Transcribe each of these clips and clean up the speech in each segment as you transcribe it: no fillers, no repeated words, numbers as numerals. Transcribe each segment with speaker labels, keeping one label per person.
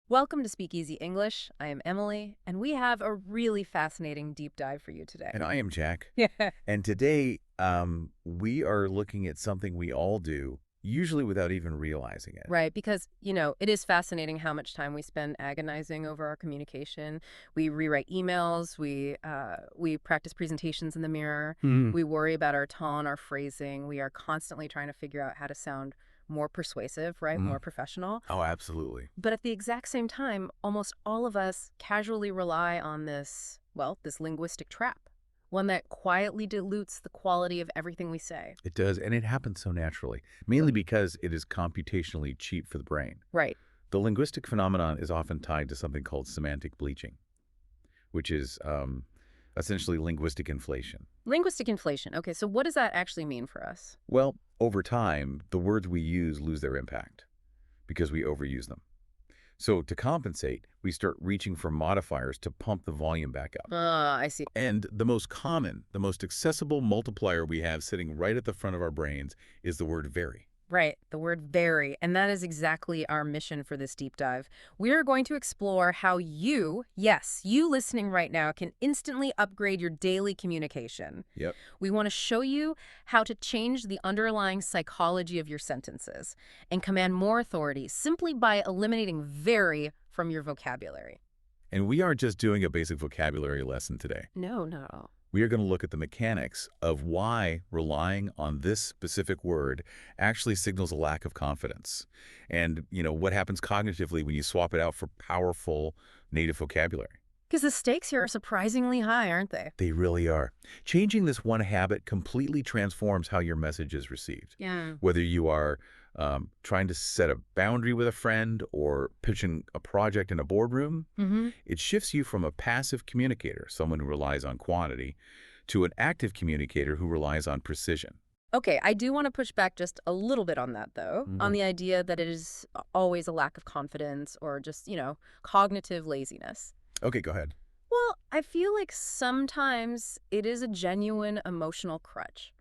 Speaker 1: Welcome to Speakeasy English. I am Emily, and we have a really fascinating deep dive for you
Speaker 2: And
Speaker 1: today.
Speaker 2: I am Jack.
Speaker 1: Yeah.
Speaker 2: And today, we are looking at something we all do, usually without even realizing it.
Speaker 1: Right, because, it is fascinating how much time we spend agonizing over our communication. We rewrite emails, we practice presentations in the mirror,
Speaker 2: Hmm.
Speaker 1: we worry about our tone, our phrasing. We are constantly trying to figure out how to sound more persuasive, right?
Speaker 2: Hmm.
Speaker 1: More professional.
Speaker 2: Oh, absolutely.
Speaker 1: But at the exact same time, almost all of us casually rely on this linguistic trap, one that quietly dilutes the quality of everything we say.
Speaker 2: It does, and it happens so naturally, mainly because it is computationally cheap for the brain.
Speaker 1: Right.
Speaker 2: The linguistic phenomenon is often tied to something called semantic bleaching, which is essentially linguistic inflation.
Speaker 1: Linguistic inflation. Okay, so what does that actually mean for us?
Speaker 2: Well, over time, the words we use lose their impact because we overuse them. So to compensate, we start reaching for modifiers to pump the volume back up.
Speaker 1: I see.
Speaker 2: And the most common, the most accessible multiplier we have sitting right at the front of our brains is the word very.
Speaker 1: Right, the word very. And that is exactly our mission for this deep dive. We are going to explore how you, yes, you listening right now, can instantly upgrade your daily communication.
Speaker 2: Yep.
Speaker 1: We want to show you how to change the underlying psychology of your sentences and command more authority simply by eliminating very from your vocabulary.
Speaker 2: And we aren't just doing a basic vocabulary lesson today.
Speaker 1: No, not at all.
Speaker 2: We are going to look at the mechanics of why relying on this specific word actually signals a lack of confidence. And, what happens cognitively when you swap it out for powerful native vocabulary.
Speaker 1: Because the stakes here are surprisingly high, aren't they?
Speaker 2: They really are. Changing this one habit completely transforms how your message is received.
Speaker 1: Yeah.
Speaker 2: Whether you are trying to set a boundary with a friend or pitching a project in a boardroom,
Speaker 1: Mm-hmm.
Speaker 2: it shifts you from a passive communicator, someone who relies on quantity, to an active communicator who relies on precision.
Speaker 1: Okay, I do want to push back just a little bit on that, though, on
Speaker 2: Mhm.
Speaker 1: the idea that it is always a lack of confidence or just, cognitive laziness.
Speaker 2: Okay, go ahead.
Speaker 1: Well, I feel like sometimes it is a genuine emotional crutch.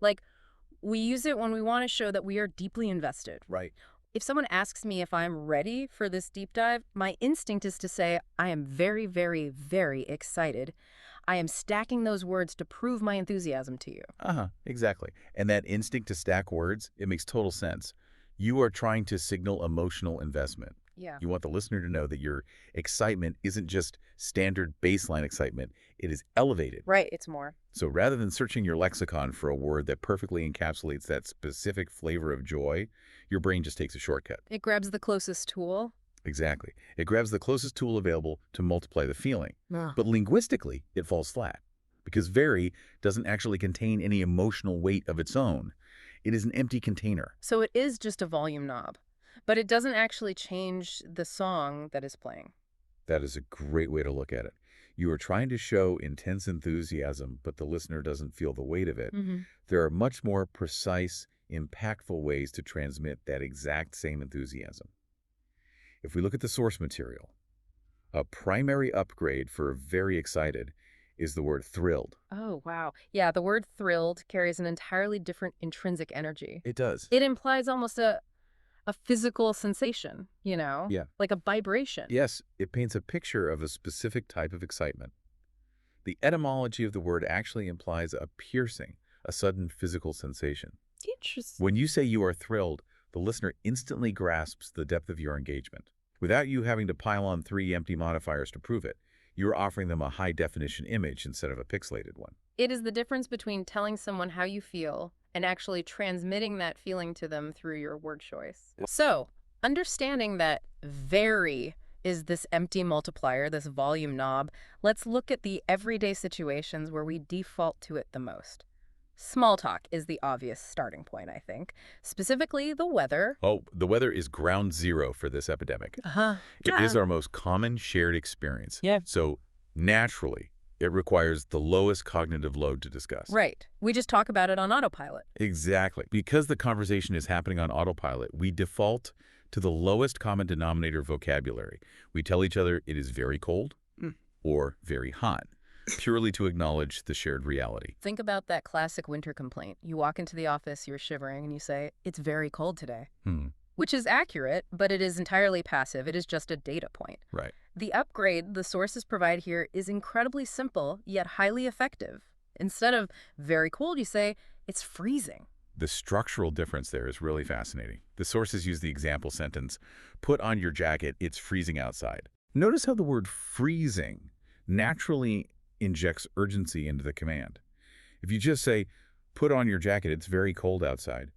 Speaker 1: Like, we use it when we want to show that we are deeply invested.
Speaker 2: Right.
Speaker 1: If someone asks me if I'm ready for this deep dive, my instinct is to say, I am very, very, very excited. I am stacking those words to prove my enthusiasm to you.
Speaker 2: Uh-huh, exactly. And that instinct to stack words, it makes total sense. You are trying to signal emotional investment.
Speaker 1: Yeah.
Speaker 2: You want the listener to know that your excitement isn't just standard baseline excitement, it is elevated.
Speaker 1: Right, it's more.
Speaker 2: So rather than searching your lexicon for a word that perfectly encapsulates that specific flavor of joy, your brain just takes a shortcut.
Speaker 1: It grabs the closest tool.
Speaker 2: Exactly. It grabs the closest tool available to multiply the feeling.
Speaker 1: Ugh.
Speaker 2: But linguistically, it falls flat because very doesn't actually contain any emotional weight of its own. It is an empty container.
Speaker 1: So it is just a volume knob, but it doesn't actually change the song that is playing.
Speaker 2: That is a great way to look at it. You are trying to show intense enthusiasm, but the listener doesn't feel the weight of it.
Speaker 1: Mm-hmm.
Speaker 2: There are much more precise, impactful ways to transmit that exact same enthusiasm. If we look at the source material, a primary upgrade for very excited is the word thrilled.
Speaker 1: Oh, wow. Yeah, the word thrilled carries an entirely different intrinsic energy.
Speaker 2: It does.
Speaker 1: It implies almost a physical sensation,
Speaker 2: Yeah.
Speaker 1: like a vibration.
Speaker 2: Yes, it paints a picture of a specific type of excitement. The etymology of the word actually implies a piercing, a sudden physical sensation.
Speaker 1: Interesting.
Speaker 2: When you say you are thrilled, the listener instantly grasps the depth of your engagement. Without you having to pile on 3 empty modifiers to prove it, you're offering them a high-definition image instead of a pixelated one.
Speaker 1: It is the difference between telling someone how you feel and actually transmitting that feeling to them through your word choice. So, understanding that very is this empty multiplier, this volume knob, let's look at the everyday situations where we default to it the most. Small talk is the obvious starting point, I think. Specifically, the weather.
Speaker 2: Oh, the weather is ground zero for this epidemic.
Speaker 1: Uh-huh.
Speaker 2: It is our most common shared experience.
Speaker 1: Yeah.
Speaker 2: So, naturally, it requires the lowest cognitive load to discuss.
Speaker 1: Right. We just talk about it on autopilot.
Speaker 2: Exactly. Because the conversation is happening on autopilot, we default to the lowest common denominator vocabulary. We tell each other it is very cold or very hot, purely to acknowledge the shared reality.
Speaker 1: Think about that classic winter complaint. You walk into the office, you're shivering, and you say, "It's very cold today."
Speaker 2: Hmm.
Speaker 1: which is accurate, but it is entirely passive. It is just a data point.
Speaker 2: Right.
Speaker 1: The upgrade the sources provide here is incredibly simple, yet highly effective. Instead of very cold, you say, it's freezing.
Speaker 2: The structural difference there is really fascinating. The sources use the example sentence, put on your jacket, it's freezing outside. Notice how the word freezing naturally injects urgency into the command. If you just say, put on your jacket, it's very cold outside,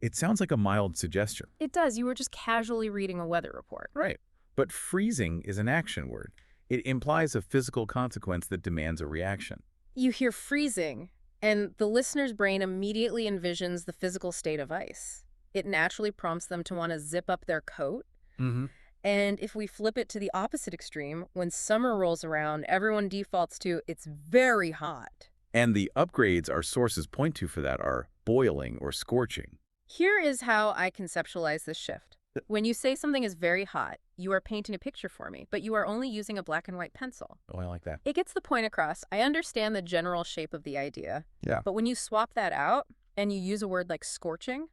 Speaker 2: it sounds like a mild suggestion.
Speaker 1: It does. You were just casually reading a weather report.
Speaker 2: Right. But freezing is an action word. It implies a physical consequence that demands a reaction.
Speaker 1: You hear freezing, and the listener's brain immediately envisions the physical state of ice. It naturally prompts them to want to zip up their coat.
Speaker 2: Mm-hmm.
Speaker 1: And if we flip it to the opposite extreme, when summer rolls around, everyone defaults to, it's very hot.
Speaker 2: And the upgrades our sources point to for that are boiling or scorching.
Speaker 1: Here is how I conceptualize this shift. When you say something is very hot, you are painting a picture for me, but you are only using a black and white pencil.
Speaker 2: Oh, I like that.
Speaker 1: It gets the point across. I understand the general shape of the idea.
Speaker 2: Yeah.
Speaker 1: But when you swap that out and you use a word like scorching,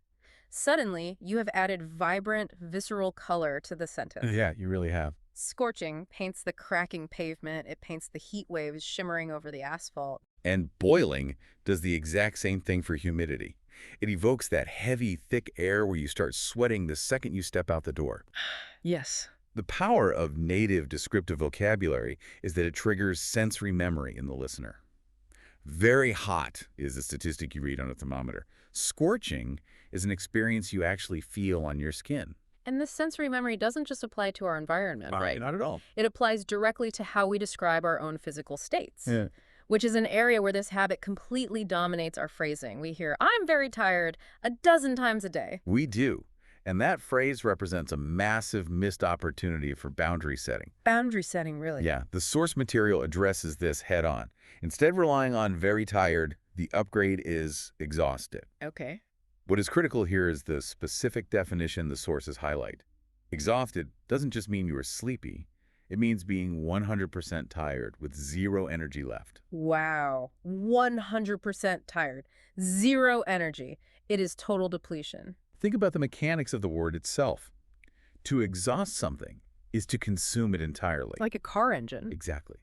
Speaker 1: suddenly you have added vibrant, visceral color to the sentence.
Speaker 2: Yeah, you really have.
Speaker 1: Scorching paints the cracking pavement. It paints the heat waves shimmering over the asphalt.
Speaker 2: And boiling does the exact same thing for humidity. It evokes that heavy, thick air where you start sweating the second you step out the door.
Speaker 1: Yes.
Speaker 2: The power of native descriptive vocabulary is that it triggers sensory memory in the listener. Very hot is the statistic you read on a thermometer. Scorching is an experience you actually feel on your skin.
Speaker 1: And this sensory memory doesn't just apply to our environment, right?
Speaker 2: Not at all.
Speaker 1: It applies directly to how we describe our own physical states.
Speaker 2: Yeah.
Speaker 1: Which is an area where this habit completely dominates our phrasing. We hear, I'm very tired, a dozen times a day.
Speaker 2: We do. And that phrase represents a massive missed opportunity for boundary setting.
Speaker 1: Boundary setting, really?
Speaker 2: Yeah, the source material addresses this head on. Instead of relying on very tired, the upgrade is exhausted.
Speaker 1: Okay.
Speaker 2: What is critical here is the specific definition the sources highlight. Exhausted doesn't just mean you are sleepy. It means being 100% tired with zero energy left.
Speaker 1: Wow. 100% tired. Zero energy. It is total depletion.
Speaker 2: Think about the mechanics of the word itself. To exhaust something is to consume it entirely.
Speaker 1: Like a car engine.
Speaker 2: Exactly.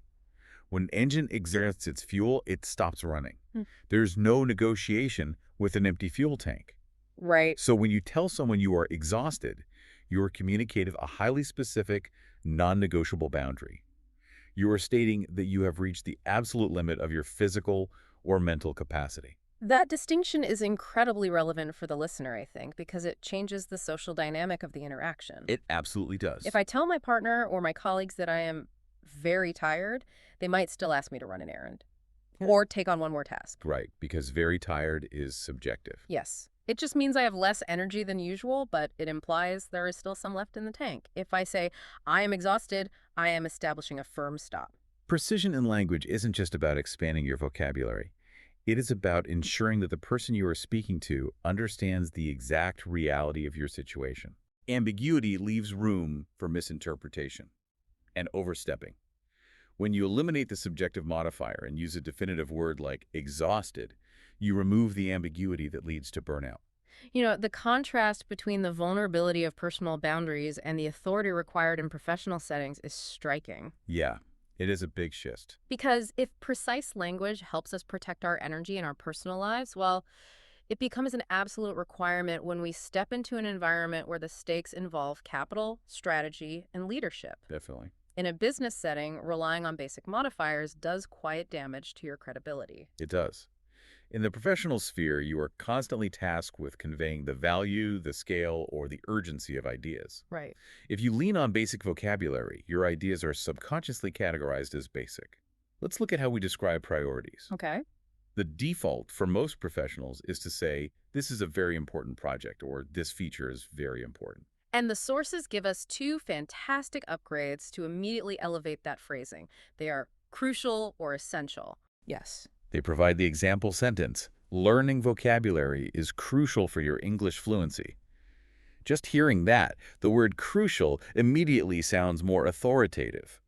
Speaker 2: When an engine exhausts its fuel, it stops running.
Speaker 1: Hmm.
Speaker 2: There's no negotiation with an empty fuel tank.
Speaker 1: Right.
Speaker 2: So when you tell someone you are exhausted, you are communicating a highly specific, non-negotiable boundary. You are stating that you have reached the absolute limit of your physical or mental capacity.
Speaker 1: That distinction is incredibly relevant for the listener, I think, because it changes the social dynamic of the interaction.
Speaker 2: It absolutely does.
Speaker 1: If I tell my partner or my colleagues that I am very tired, they might still ask me to run an errand or take on one more task.
Speaker 2: Right, because very tired is subjective.
Speaker 1: Yes. It just means I have less energy than usual, but it implies there is still some left in the tank. If I say, I am exhausted, I am establishing a firm stop.
Speaker 2: Precision in language isn't just about expanding your vocabulary. It is about ensuring that the person you are speaking to understands the exact reality of your situation. Ambiguity leaves room for misinterpretation and overstepping. When you eliminate the subjective modifier and use a definitive word like exhausted, you remove the ambiguity that leads to burnout.
Speaker 1: You know, the contrast between the vulnerability of personal boundaries and the authority required in professional settings is striking.
Speaker 2: Yeah, it is a big shift.
Speaker 1: Because if precise language helps us protect our energy in our personal lives, well, it becomes an absolute requirement when we step into an environment where the stakes involve capital, strategy, and leadership.
Speaker 2: Definitely.
Speaker 1: In a business setting, relying on basic modifiers does quiet damage to your credibility.
Speaker 2: It does. In the professional sphere, you are constantly tasked with conveying the value, the scale, or the urgency of ideas.
Speaker 1: Right.
Speaker 2: If you lean on basic vocabulary, your ideas are subconsciously categorized as basic. Let's look at how we describe priorities.
Speaker 1: Okay.
Speaker 2: The default for most professionals is to say, this is a very important project, or this feature is very important.
Speaker 1: And the sources give us two fantastic upgrades to immediately elevate that phrasing. They are crucial or essential. Yes.
Speaker 2: They provide the example sentence, learning vocabulary is crucial for your English fluency. Just hearing that, the word crucial immediately sounds more authoritative.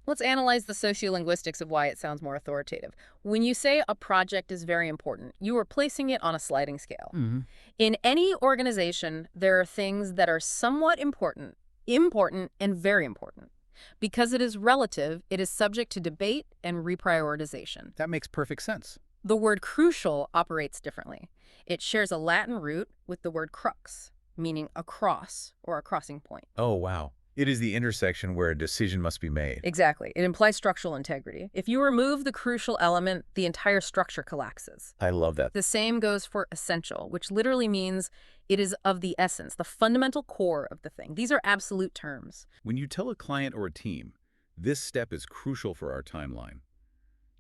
Speaker 1: Let's analyze the sociolinguistics of why it sounds more authoritative. When you say a project is very important, you are placing it on a sliding scale.
Speaker 2: Mm-hmm.
Speaker 1: In any organization, there are things that are somewhat important, important, and very important. Because it is relative, it is subject to debate and reprioritization.
Speaker 2: That makes perfect sense.
Speaker 1: The word crucial operates differently. It shares a Latin root with the word crux, meaning a cross or a crossing point.
Speaker 2: Oh, wow. It is the intersection where a decision must be made.
Speaker 1: Exactly. It implies structural integrity. If you remove the crucial element, the entire structure collapses.
Speaker 2: I love that.
Speaker 1: The same goes for essential, which literally means it is of the essence, the fundamental core of the thing. These are absolute terms.
Speaker 2: When you tell a client or a team, this step is crucial for our timeline,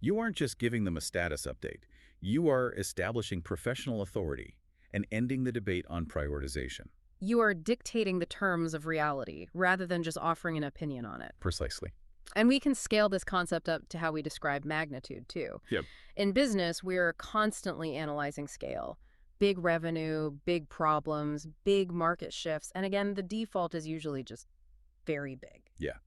Speaker 2: you aren't just giving them a status update. You are establishing professional authority and ending the debate on prioritization.
Speaker 1: You are dictating the terms of reality rather than just offering an opinion on it.
Speaker 2: Precisely.
Speaker 1: And we can scale this concept up to how we describe magnitude, too.
Speaker 2: Yep.
Speaker 1: In business, we're constantly analyzing scale. Big revenue, big problems, big market shifts. And again, the default is usually just very big.
Speaker 2: Yeah.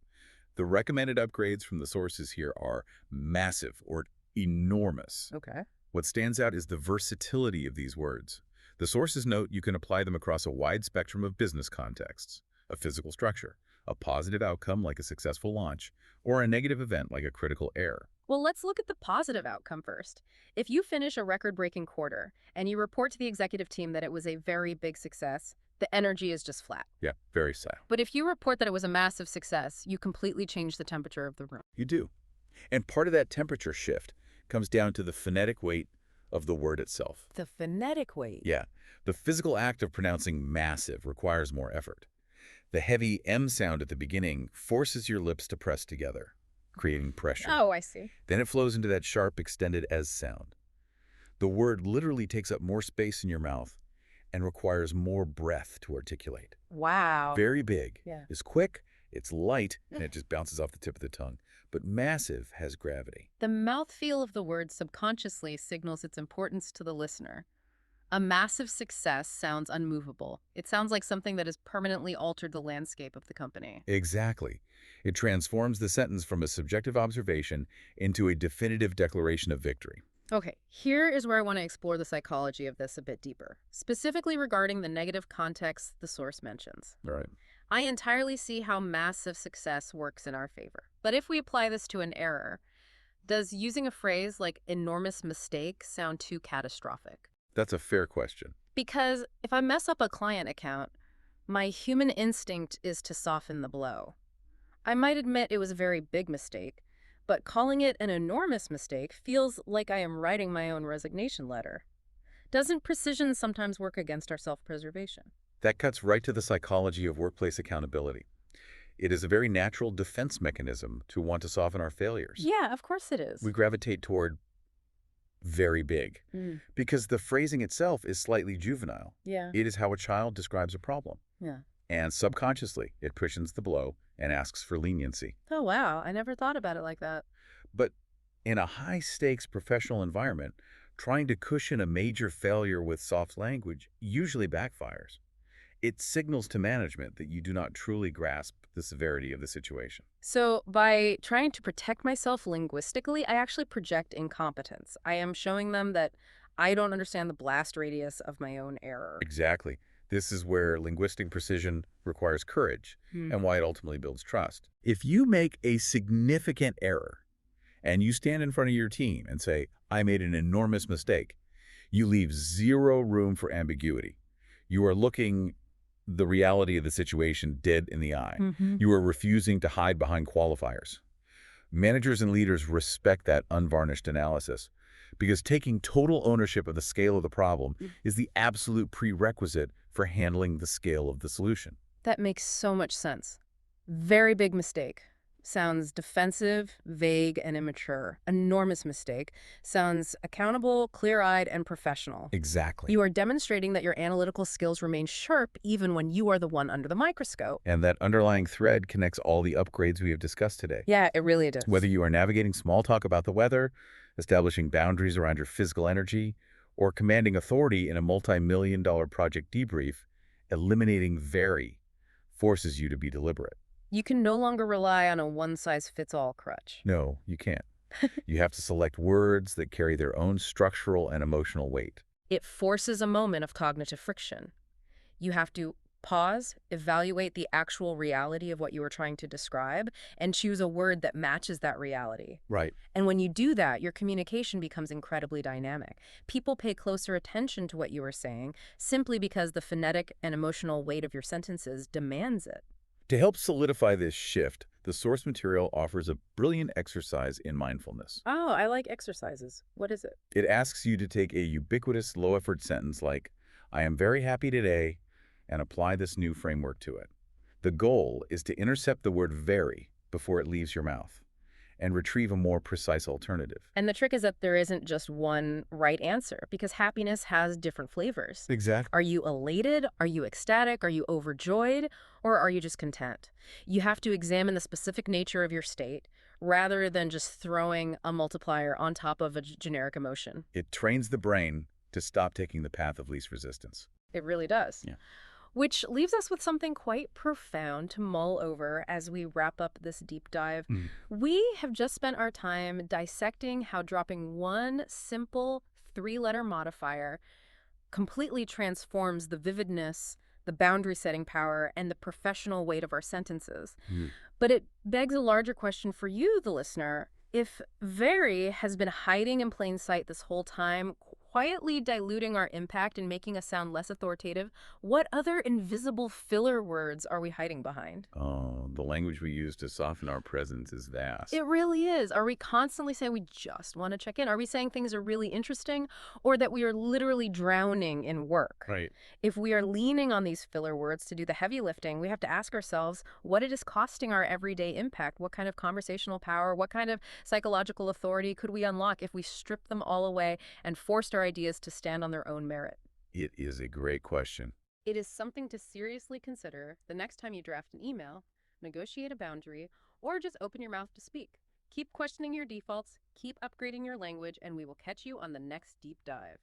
Speaker 2: The recommended upgrades from the sources here are massive or enormous.
Speaker 1: Okay.
Speaker 2: What stands out is the versatility of these words. The sources note you can apply them across a wide spectrum of business contexts, a physical structure, a positive outcome like a successful launch, or a negative event like a critical error.
Speaker 1: Well, let's look at the positive outcome first. If you finish a record-breaking quarter and you report to the executive team that it was a very big success, the energy is just flat.
Speaker 2: Yeah, very sad.
Speaker 1: But if you report that it was a massive success, you completely change the temperature of the room.
Speaker 2: You do. And part of that temperature shift comes down to the phonetic weight of the word itself.
Speaker 1: The phonetic weight.
Speaker 2: Yeah, the physical act of pronouncing massive requires more effort. The heavy M sound at the beginning forces your lips to press together, creating pressure.
Speaker 1: Oh, I see.
Speaker 2: Then it flows into that sharp, extended S sound. The word literally takes up more space in your mouth and requires more breath to articulate.
Speaker 1: Wow.
Speaker 2: Very big
Speaker 1: Yeah.
Speaker 2: is quick, it's light, and it just bounces off the tip of the tongue. But massive has gravity.
Speaker 1: The mouthfeel of the word subconsciously signals its importance to the listener. A massive success sounds unmovable. It sounds like something that has permanently altered the landscape of the company.
Speaker 2: Exactly. It transforms the sentence from a subjective observation into a definitive declaration of victory.
Speaker 1: Okay, here is where I want to explore the psychology of this a bit deeper, specifically regarding the negative context the source mentions.
Speaker 2: All right.
Speaker 1: I entirely see how massive success works in our favor. But if we apply this to an error, does using a phrase like enormous mistake sound too catastrophic?
Speaker 2: That's a fair question.
Speaker 1: Because if I mess up a client account, my human instinct is to soften the blow. I might admit it was a very big mistake, but calling it an enormous mistake feels like I am writing my own resignation letter. Doesn't precision sometimes work against our self-preservation?
Speaker 2: That cuts right to the psychology of workplace accountability. It is a very natural defense mechanism to want to soften our failures.
Speaker 1: Yeah, of course it is.
Speaker 2: We gravitate toward very big
Speaker 1: Mm,
Speaker 2: because the phrasing itself is slightly juvenile.
Speaker 1: yeah,
Speaker 2: It is how a child describes a problem.
Speaker 1: yeah.
Speaker 2: And subconsciously, it cushions the blow and asks for leniency.
Speaker 1: Oh, wow. I never thought about it like that.
Speaker 2: But in a high-stakes professional environment, trying to cushion a major failure with soft language usually backfires. It signals to management that you do not truly grasp the severity of the situation.
Speaker 1: So by trying to protect myself linguistically, I actually project incompetence. I am showing them that I don't understand the blast radius of my own error.
Speaker 2: Exactly. This is where linguistic precision requires courage and why it ultimately builds trust. If you make a significant error and you stand in front of your team and say, I made an enormous mistake, you leave zero room for ambiguity. You are looking the reality of the situation dead in the eye.
Speaker 1: Mm-hmm.
Speaker 2: You are refusing to hide behind qualifiers. Managers and leaders respect that unvarnished analysis because taking total ownership of the scale of the problem is the absolute prerequisite for handling the scale of the solution.
Speaker 1: That makes so much sense. Very big mistake. Sounds defensive, vague, and immature. Enormous mistake. Sounds accountable, clear-eyed, and professional.
Speaker 2: Exactly.
Speaker 1: You are demonstrating that your analytical skills remain sharp even when you are the one under the microscope.
Speaker 2: And that underlying thread connects all the upgrades we have discussed today.
Speaker 1: Yeah, it really does.
Speaker 2: Whether you are navigating small talk about the weather, establishing boundaries around your physical energy, or commanding authority in a multi-million-dollar project debrief, eliminating very forces you to be deliberate.
Speaker 1: You can no longer rely on a one-size-fits-all crutch.
Speaker 2: No, you can't. You have to select words that carry their own structural and emotional weight.
Speaker 1: It forces a moment of cognitive friction. You have to pause, evaluate the actual reality of what you were trying to describe, and choose a word that matches that reality.
Speaker 2: Right.
Speaker 1: And when you do that, your communication becomes incredibly dynamic. People pay closer attention to what you are saying simply because the phonetic and emotional weight of your sentences demands it.
Speaker 2: To help solidify this shift, the source material offers a brilliant exercise in mindfulness.
Speaker 1: Oh, I like exercises. What is it?
Speaker 2: It asks you to take a ubiquitous, low-effort sentence like, I am very happy today, and apply this new framework to it. The goal is to intercept the word very before it leaves your mouth and retrieve a more precise alternative.
Speaker 1: And the trick is that there isn't just one right answer because happiness has different flavors.
Speaker 2: Exactly.
Speaker 1: Are you elated? Are you ecstatic? Are you overjoyed? Or are you just content? You have to examine the specific nature of your state rather than just throwing a multiplier on top of a generic emotion.
Speaker 2: It trains the brain to stop taking the path of least resistance.
Speaker 1: It really does.
Speaker 2: Yeah.
Speaker 1: Which leaves us with something quite profound to mull over as we wrap up this deep dive. We have just spent our time dissecting how dropping one simple three-letter modifier completely transforms the vividness, the boundary-setting power, and the professional weight of our sentences. But it begs a larger question for you, the listener. If very has been hiding in plain sight this whole time, quietly diluting our impact and making us sound less authoritative, what other invisible filler words are we hiding behind?
Speaker 2: Oh, the language we use to soften our presence is vast.
Speaker 1: It really is. Are we constantly saying we just want to check in? Are we saying things are really interesting or that we are literally drowning in work?
Speaker 2: Right.
Speaker 1: If we are leaning on these filler words to do the heavy lifting, we have to ask ourselves what it is costing our everyday impact. What kind of conversational power, what kind of psychological authority could we unlock if we stripped them all away and forced our ideas to stand on their own merit?
Speaker 2: It is a great question.
Speaker 1: It is something to seriously consider the next time you draft an email, negotiate a boundary, or just open your mouth to speak. Keep questioning your defaults, keep upgrading your language, and we will catch you on the next deep dive.